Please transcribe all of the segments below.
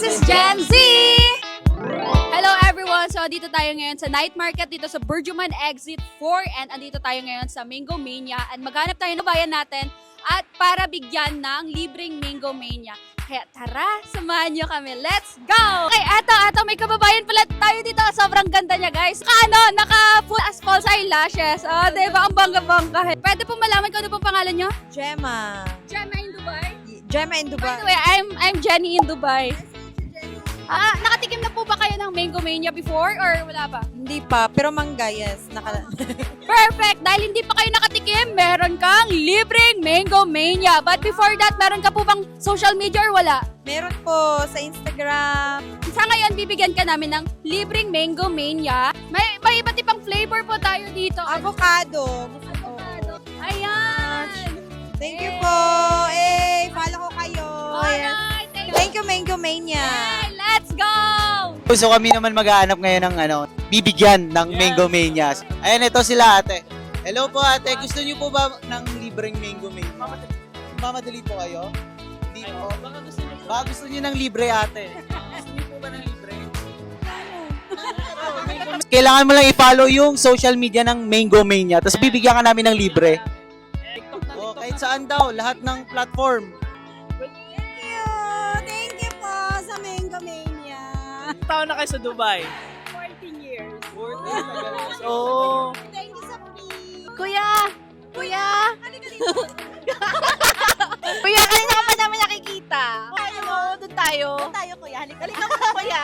This is Gen Z! Hello everyone! So dito tayo ngayon sa night market dito sa Burjuman Exit 4 and andito tayo ngayon sa Mango Mania and maghanap tayo ng bayan natin at para bigyan ng libreng Mango Mania. Kaya tara, samahan nyo kami. Let's go! Okay, eto, may kababayan pala tayo dito. Sobrang ganda niya, guys. Naka full as false eyelashes. Oh, diba? Ang bangga-bangga. Pwede po malaman ko ano po pangalan nyo? Gemma. Gemma in Dubai? Gemma in By Dubai. the way, I'm Jenny in Dubai. Nakatikim na po ba kayo ng Mango Mania before or wala pa? Hindi pa, pero mangga, yes. Perfect! Dahil hindi pa kayo nakatikim, meron kang libreng Mango Mania. But before that, meron ka po bang social media or wala? Meron po sa Instagram. Sa ngayon, bibigyan ka namin ng libreng Mango Mania. May iba't ibang flavor po tayo dito. Avocado. Avocado. Ayan! Thank you po. Follow ko kayo. Yes. Alright! Thank you, Mango Mania. Yay! Let's go! So kami naman maghahanap ngayon ng bibigyan ng Mango Manias. Ayan, ito sila ate. Hello po ate, gusto niyo po ba ng libreng Mango Mania? Mamadali po kayo? Hindi po. Baka gusto niyo ng libre ate. Gusto niyo po ba ng libre? Kailangan mo lang i-follow yung social media ng Mango Mania, tapos bibigyan ka namin ng libre. O, kahit saan daw, lahat ng platform. Thank you po sa Mango Mania. Taon na kayo sa Dubai? 14 years. 14 Oo. Thank you sa free. Kuya! Kuya! Kuya, kanina ka pa namin nakikita. Tayo mo, doon tayo. Tayo kuya. Halika Mo, kuya.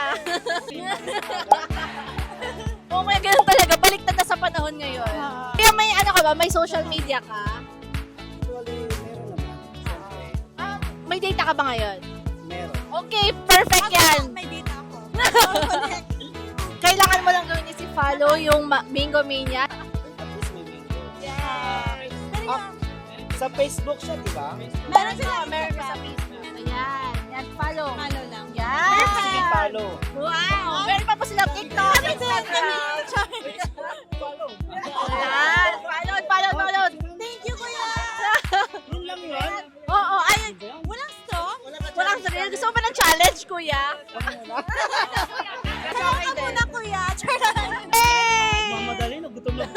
Oo, may ganun talaga. Baliktad na sa panahon ngayon. Kaya may ano ka ba? May social media ka? May data ka ba ngayon? Meron. Okay, perfect yan. May data ako. Kailangan mo lang gawin is i-follow yung Mango Mania. Yes. Sa Facebook siya, di ba? Meron sila Meron ka sa Facebook. Ayan. Yan, follow. Follow lang. Yan. Sige, follow. Wow. Meron pa po silang TikTok, Instagram. Follow. Ayan. Follow. Thank you kuya. Yun lang yun. Oo, ayun. Walang straw? Walang sarili. Gusto mo ba ng challenge, kuya? Salamat ka muna kuya. Hey! Mamadali, nagutom lang.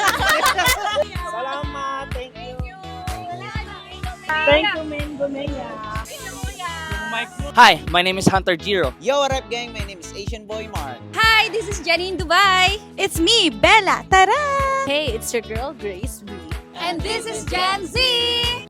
Salamat, thank you. Thank you, Mango Mania. Hi, my name is Hunter Giro. Yo, what up gang? My name is Asian Boy Mark. Hi, this is Jenny in Dubai. It's me, Bella. Tara! Hey, it's your girl, Grace B. And this is Gen Z.